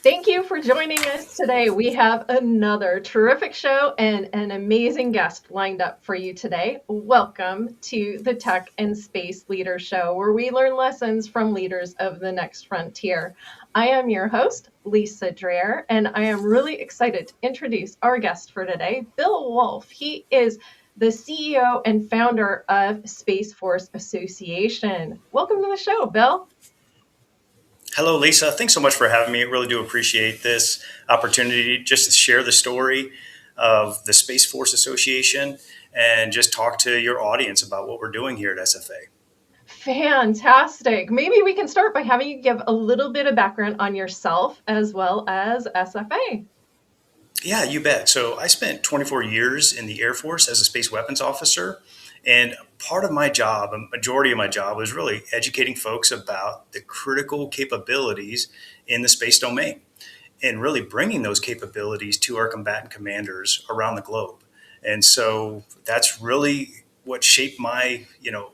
Thank you for joining us today. We have another terrific show and an amazing guest lined up for you today. Welcome to the Tech and Space Leader Show, where we learn lessons from leaders of the next frontier. I am your host, Lisa Dreher, and I am really excited to introduce our guest for today, Bill Woolf. He is the CEO and founder of Space Force Association. Welcome to the show, Bill. Hello, Lisa. Thanks so much for having me. I really do appreciate this opportunity just to share the story of the Space Force Association and just talk to your audience about what we're doing here at SFA. Fantastic. Maybe we can start by having you give a little bit of background on yourself as well as SFA. Yeah, you bet. So I spent 24 years in the Air Force as a space weapons officer. And part of my job, a majority of my job, was really educating folks about the critical capabilities in the space domain and really bringing those capabilities to our combatant commanders around the globe. And so that's really what shaped my,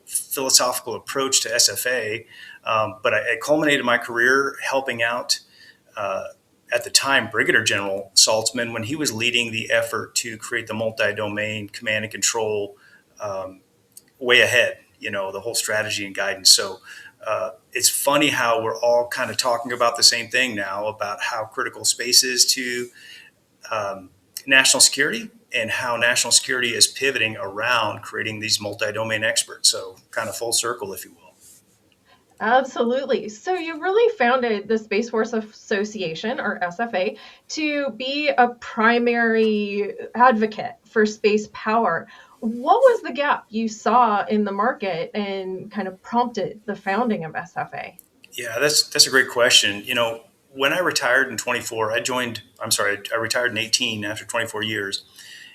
philosophical approach to SFA. But I culminated my career helping out at the time Brigadier General Saltzman when he was leading the effort to create the multi-domain command and control way ahead, the whole strategy and guidance. So it's funny how we're all kind of talking about the same thing now about how critical space is to national security and how national security is pivoting around creating these multi-domain experts. So kind of full circle, if you will. Absolutely. So you really founded the Space Force Association, or SFA, to be a primary advocate for space power. What was the gap you saw in the market and kind of prompted the founding of SFA? Yeah, that's a great question. When I retired in 24, I retired in 18 after 24 years,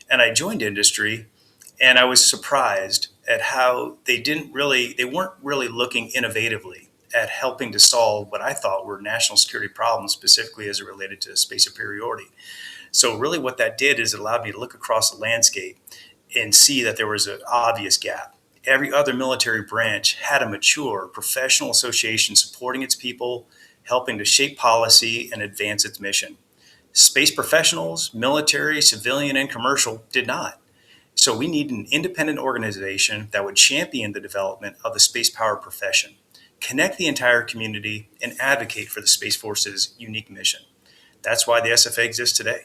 and I joined industry, and I was surprised at how they weren't really looking innovatively at helping to solve what I thought were national security problems, specifically as it related to space superiority. So really what that did is it allowed me to look across the landscape and see that there was an obvious gap. Every other military branch had a mature professional association supporting its people, helping to shape policy and advance its mission. Space professionals, military, civilian, and commercial did not. So we need an independent organization that would champion the development of the space power profession, connect the entire community, and advocate for the Space Force's unique mission. That's why the SFA exists today.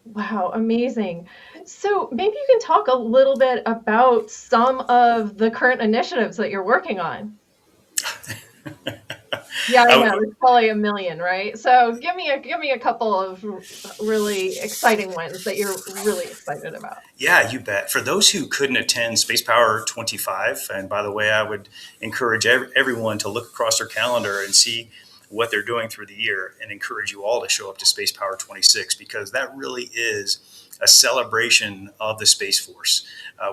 Wow, amazing. So maybe you can talk a little bit about some of the current initiatives that you're working on. Yeah, I I know. would, There's probably a million, right? So give me a couple of really exciting ones that you're really excited about. yeah, you bet. For those who couldn't attend Space Power 25, and by the way, I would encourage everyone to look across their calendar and see what they're doing through the year and encourage you all to show up to Space Power 26 because that really is a celebration of the Space Force.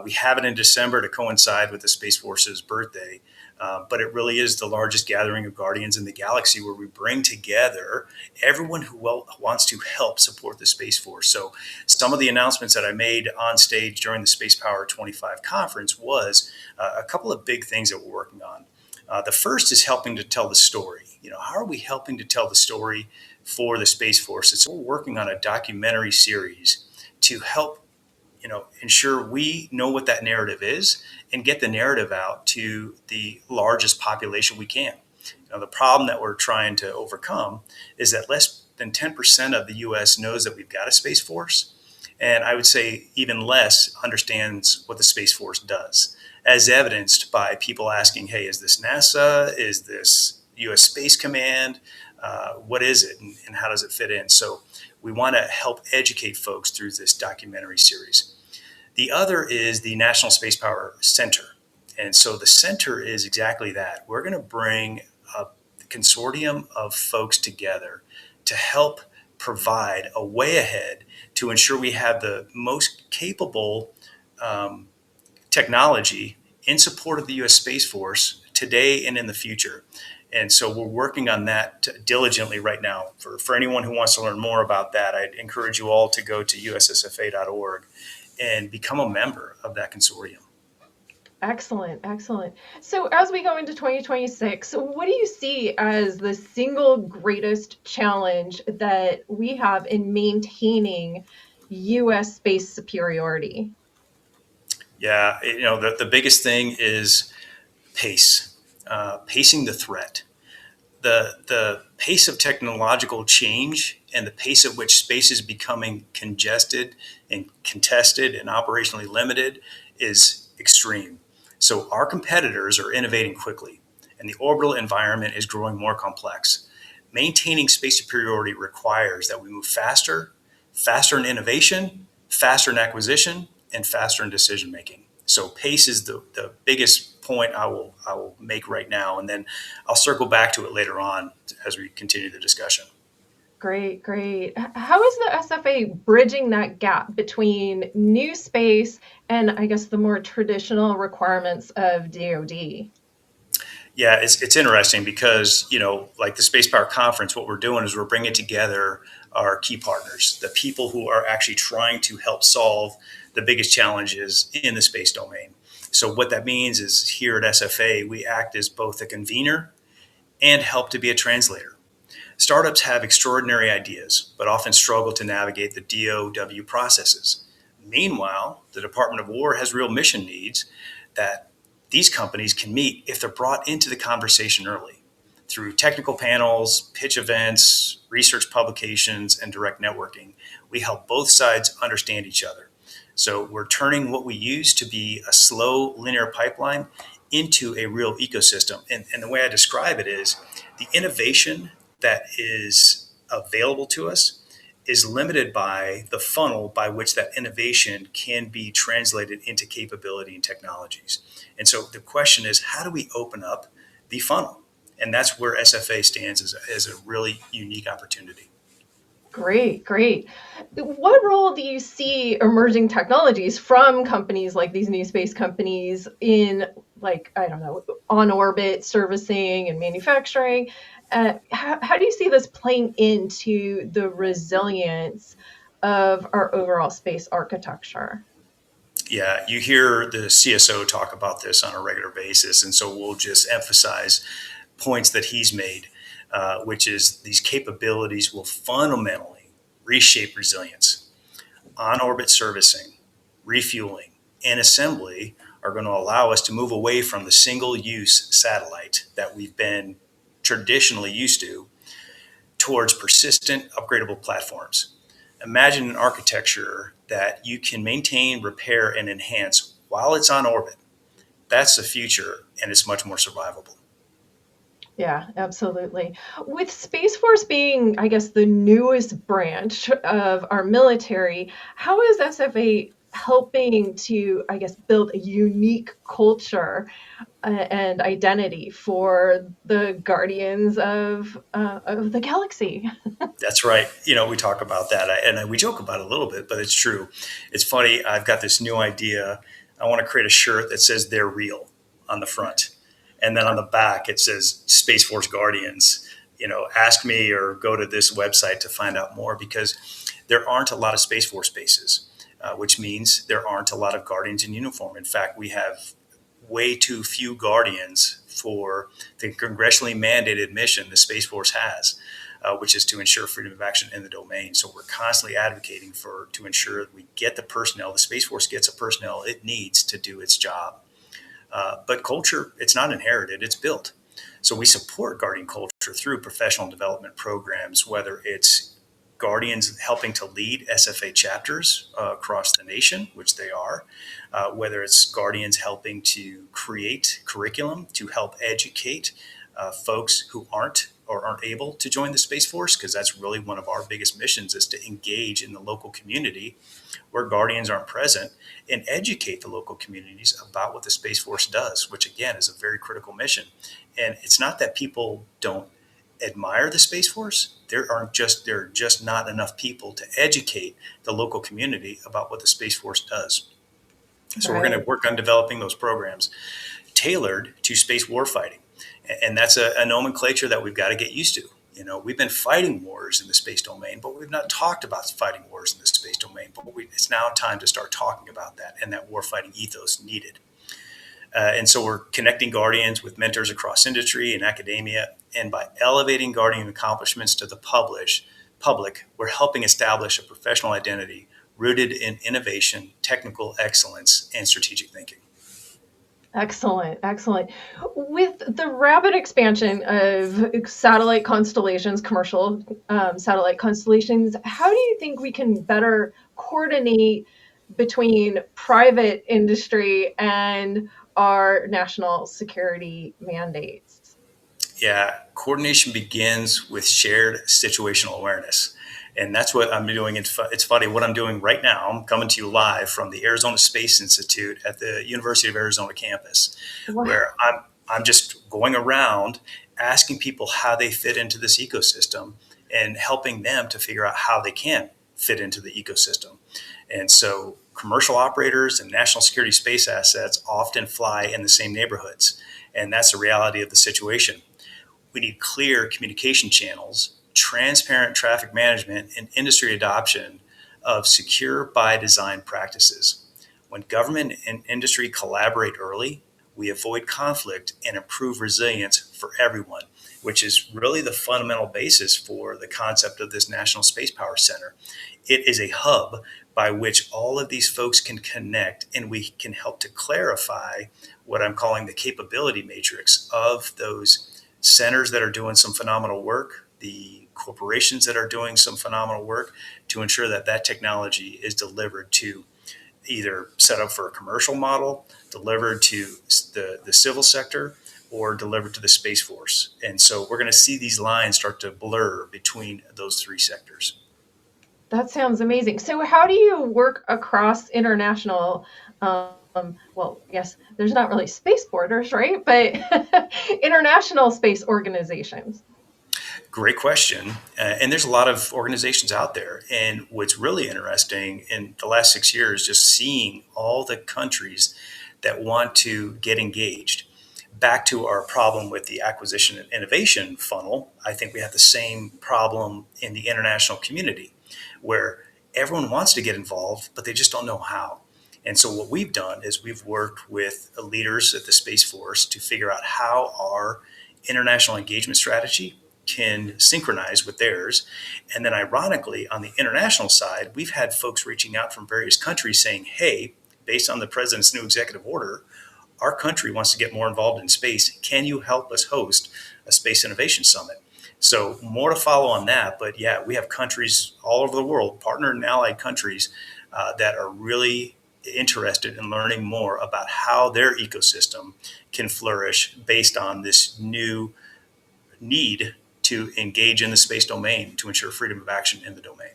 We have it in December to coincide with the Space Force's birthday. But it really is the largest gathering of Guardians in the galaxy where we bring together everyone who wants to help support the Space Force. So, some of the announcements that I made on stage during the Space Power 25 conference was a couple of big things that we're working on. The first is helping to tell the story. How are we helping to tell the story for the Space Force? It's we're working on a documentary series to help ensure we know what that narrative is and get the narrative out to the largest population we can. The problem that we're trying to overcome is that less than 10% of the US knows that we've got a Space Force. And I would say even less understands what the Space Force does, as evidenced by people asking, hey, is this NASA? Is this US Space Command? What is it and how does it fit in? So we want to help educate folks through this documentary series. The other is the National Space Power Center. And so the center is exactly that. We're going to bring a consortium of folks together to help provide a way ahead to ensure we have the most capable um, technology in support of the U.S. Space Force today and in the future. And so we're working on that diligently right now. For anyone who wants to learn more about that, I'd encourage you all to go to ussfa.org and become a member of that consortium. Excellent, excellent. So, as we go into 2026, what do you see as the single greatest challenge that we have in maintaining US space superiority? Yeah, the biggest thing is pace, pacing the threat. The pace of technological change and the pace at which space is becoming congested and contested and operationally limited is extreme. So our competitors are innovating quickly, and the orbital environment is growing more complex. Maintaining space superiority requires that we move faster, faster in innovation, faster in acquisition, and faster in decision making. So pace is the biggest point I will make right now, and then I'll circle back to it later on as we continue the discussion. Great, great. How is the SFA bridging that gap between new space and, I guess, the more traditional requirements of DoD? Yeah, it's interesting because like the Space Power Conference, what we're doing is we're bringing together our key partners, the people who are actually trying to help solve the biggest challenges in the space domain. So what that means is here at SFA, we act as both a convener and help to be a translator. Startups have extraordinary ideas, but often struggle to navigate the DOW processes. Meanwhile, the Department of War has real mission needs that these companies can meet if they're brought into the conversation early through technical panels, pitch events, research publications, and direct networking. We help both sides understand each other. So we're turning what we used to be a slow linear pipeline into a real ecosystem. And the way I describe it is the innovation that is available to us is limited by the funnel by which that innovation can be translated into capability and technologies. And so the question is, how do we open up the funnel? And that's where SFA stands as a really unique opportunity. Great, great. What role do you see emerging technologies from companies like these new space companies in, like, I don't know, on orbit servicing and manufacturing? How do you see this playing into the resilience of our overall space architecture? Yeah, you hear the CSO talk about this on a regular basis. And so we'll just emphasize points that he's made, which is these capabilities will fundamentally reshape resilience. On orbit servicing, refueling, and assembly are going to allow us to move away from the single use satellite that we've been traditionally used to towards persistent, upgradable platforms. Imagine an architecture that you can maintain, repair, and enhance while it's on orbit. That's the future, and it's much more survivable. Yeah, absolutely. With Space Force being, I guess, the newest branch of our military, how is SFA helping to, I guess, build a unique culture and identity for the guardians of the galaxy? That's right. We talk about that, and we joke about it a little bit, but it's true. It's funny. I've got this new idea. I want to create a shirt that says "They're real" on the front, and then on the back it says "Space Force Guardians." Ask me or go to this website to find out more because there aren't a lot of Space Force bases, which means there aren't a lot of Guardians in uniform. In fact, we have way too few Guardians for the congressionally mandated mission the Space Force has, which is to ensure freedom of action in the domain. So we're constantly advocating to ensure that we get the personnel, the Space Force gets the personnel it needs to do its job. But culture, it's not inherited, it's built. So we support Guardian culture through professional development programs, whether it's Guardians helping to lead SFA chapters across the nation, which they are, whether it's Guardians helping to create curriculum to help educate folks who aren't able to join the Space Force, because that's really one of our biggest missions is to engage in the local community where Guardians aren't present and educate the local communities about what the Space Force does, which again is a very critical mission. And it's not that people don't admire the Space Force. There are just not enough people to educate the local community about what the Space Force does. So we're going to Right. work on developing those programs tailored to space warfighting. And that's a nomenclature that we've got to get used to. We've been fighting wars in the space domain, but we've not talked about fighting wars in the space domain. But it's now time to start talking about that and that warfighting ethos needed. And so we're connecting Guardians with mentors across industry and academia. And by elevating Guardian accomplishments to the public, we're helping establish a professional identity rooted in innovation, technical excellence, and strategic thinking. Excellent, excellent. With the rapid expansion of satellite constellations, commercial satellite constellations, how do you think we can better coordinate between private industry and our national security mandates? Yeah, coordination begins with shared situational awareness. And that's what I'm doing. It's funny what I'm doing right now. I'm coming to you live from the Arizona Space Institute at the University of Arizona campus, Wow. where I'm just going around asking people how they fit into this ecosystem and helping them to figure out how they can fit into the ecosystem. And so commercial operators and national security space assets often fly in the same neighborhoods. And that's the reality of the situation. We need clear communication channels, transparent traffic management, and industry adoption of secure by design practices. When government and industry collaborate early, we avoid conflict and improve resilience for everyone, which is really the fundamental basis for the concept of this National Space Power Center. It is a hub by which all of these folks can connect, and we can help to clarify what I'm calling the capability matrix of those centers that are doing some phenomenal work, the corporations that are doing some phenomenal work, to ensure that that technology is delivered to either set up for a commercial model, delivered to the civil sector, or delivered to the Space Force. And so we're going to see these lines start to blur between those three sectors. That sounds amazing. So, how do you work across international? Well, yes, there's not really space borders, right? But international space organizations. Great question. And there's a lot of organizations out there. And what's really interesting in the last 6 years, just seeing all the countries that want to get engaged. Back to our problem with the acquisition and innovation funnel, I think we have the same problem in the international community where everyone wants to get involved, but they just don't know how. And so what we've done is we've worked with leaders at the Space Force to figure out how our international engagement strategy can synchronize with theirs. And then ironically, on the international side, we've had folks reaching out from various countries saying, hey, based on the president's new executive order, our country wants to get more involved in space. Can you help us host a space innovation summit? So more to follow on that. But yeah, we have countries all over the world, partner and allied countries, that are really interested in learning more about how their ecosystem can flourish based on this new need to engage in the space domain to ensure freedom of action in the domain.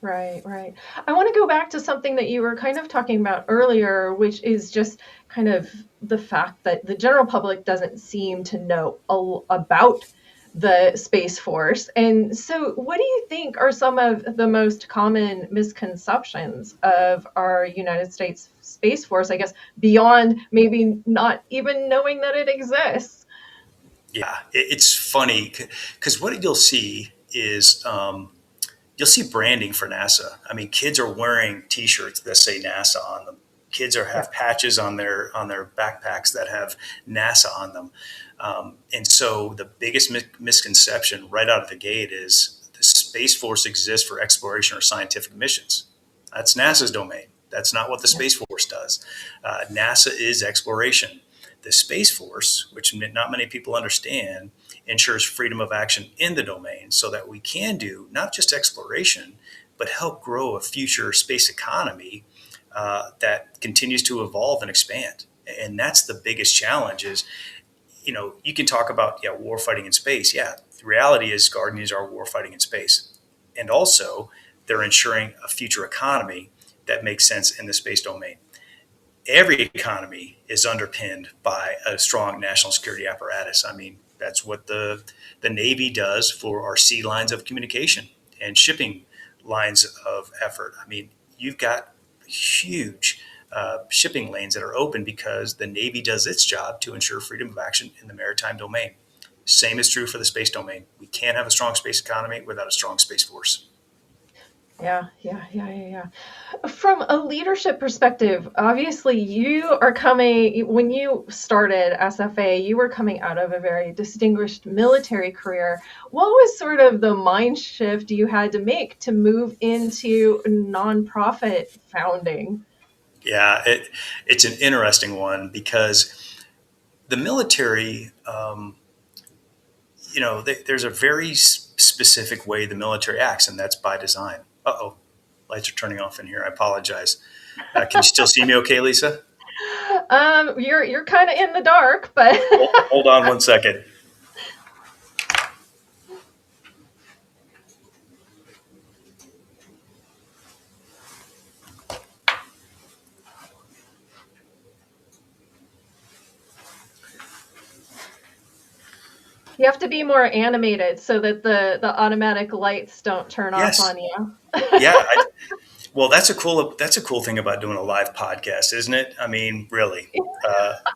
Right, right. I want to go back to something that you were kind of talking about earlier, which is just kind of the fact that the general public doesn't seem to know about the Space Force. And so, what do you think are some of the most common misconceptions of our United States Space Force, I guess, beyond maybe not even knowing that it exists? Yeah, it's funny because what you'll see is you'll see branding for NASA. I mean, kids are wearing T-shirts that say NASA on them. Kids are Yeah. have patches on their backpacks that have NASA on them. And so the biggest misconception right out of the gate is the Space Force exists for exploration or scientific missions. That's NASA's domain. That's not what the Yeah. Space Force does. NASA is exploration. The Space Force, which not many people understand, ensures freedom of action in the domain so that we can do not just exploration, but help grow a future space economy that continues to evolve and expand. And that's the biggest challenge is, you can talk about, yeah, war fighting in space. Yeah, the reality is Guardians are war fighting in space. And also, they're ensuring a future economy that makes sense in the space domain. Every economy is underpinned by a strong national security apparatus. I mean, that's what the Navy does for our sea lines of communication and shipping lines of effort. I mean, you've got huge shipping lanes that are open because the Navy does its job to ensure freedom of action in the maritime domain. Same is true for the space domain. We can't have a strong space economy without a strong space force. Yeah. From a leadership perspective, obviously you are coming, when you started SFA, you were coming out of a very distinguished military career. What was sort of the mind shift you had to make to move into nonprofit founding? Yeah, it's an interesting one because the military, there's a very specific way the military acts, and that's by design. Uh-oh, lights are turning off in here. I apologize. Can you still see me okay, Lisa? You're kind of in the dark, but Hold on one second. you have to be more animated so that the automatic lights don't turn off Yes. on you. Yeah. Well, that's a cool thing about doing a live podcast, isn't it? I mean, really,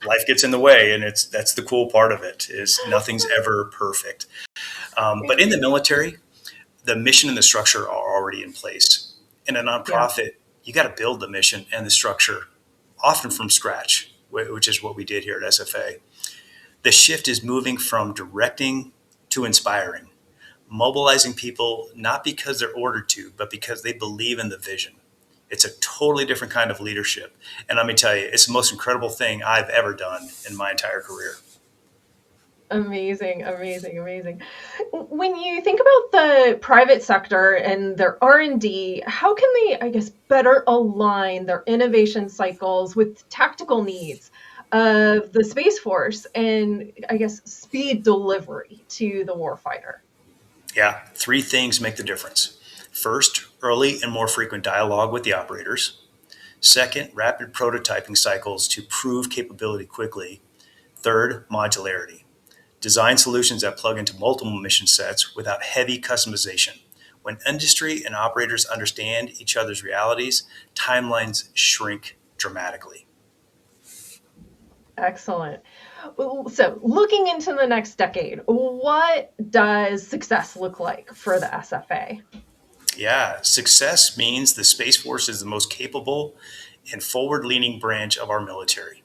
life gets in the way, and that's the cool part of it is nothing's ever perfect. But in the military, the mission and the structure are already in place. In a Yeah. nonprofit, you got to build the mission and the structure, often from scratch, which is what we did here at SFA. The shift is moving from directing to inspiring, mobilizing people not because they're ordered to, but because they believe in the vision. It's a totally different kind of leadership. And let me tell you, it's the most incredible thing I've ever done in my entire career. Amazing. When you think about the private sector and their R&D, how can they, I guess, better align their innovation cycles with tactical needs of the Space Force and, I guess, speed delivery to the warfighter? Yeah, three things make the difference. First, early and more frequent dialogue with the operators. Second, rapid prototyping cycles to prove capability quickly. Third, modularity. Design solutions that plug into multiple mission sets without heavy customization. When industry and operators understand each other's realities, timelines shrink dramatically. Excellent. So, looking into the next decade, what does success look like for the SFA? Yeah, success means the Space Force is the most capable and forward leaning branch of our military.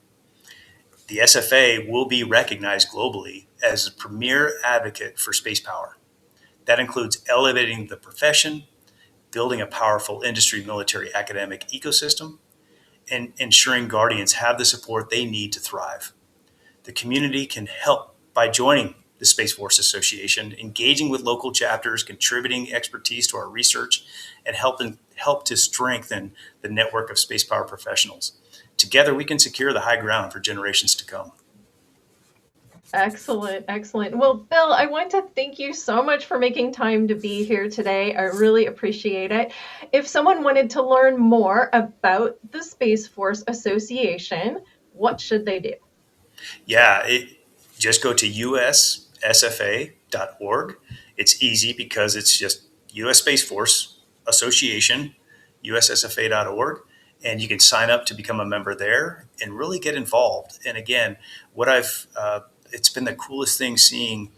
The SFA will be recognized globally as a premier advocate for space power. That includes elevating the profession, building a powerful industry military academic ecosystem, and ensuring Guardians have the support they need to thrive. The community can help by joining the Space Force Association, engaging with local chapters, contributing expertise to our research, and help to strengthen the network of space power professionals. Together, we can secure the high ground for generations to come. Excellent. Well, Bill, I want to thank you so much for making time to be here today. I really appreciate it. If someone wanted to learn more about the Space Force Association, what should they do? Yeah, just go to ussfa.org. It's easy because it's just U.S. Space Force Association, ussfa.org, and you can sign up to become a member there and really get involved. And again, it's been the coolest thing seeing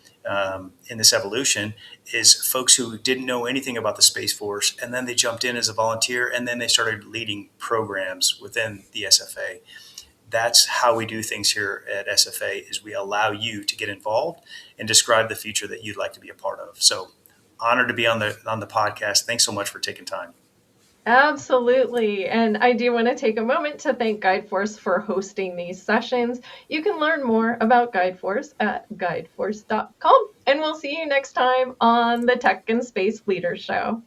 in this evolution is folks who didn't know anything about the Space Force, and then they jumped in as a volunteer, and then they started leading programs within the SFA. That's how we do things here at SFA is we allow you to get involved and describe the future that you'd like to be a part of. So honored to be on the podcast. Thanks so much for taking time. Absolutely. And I do want to take a moment to thank GuideForce for hosting these sessions. You can learn more about GuideForce at guideforce.com. And we'll see you next time on the Tech and Space Leader Show.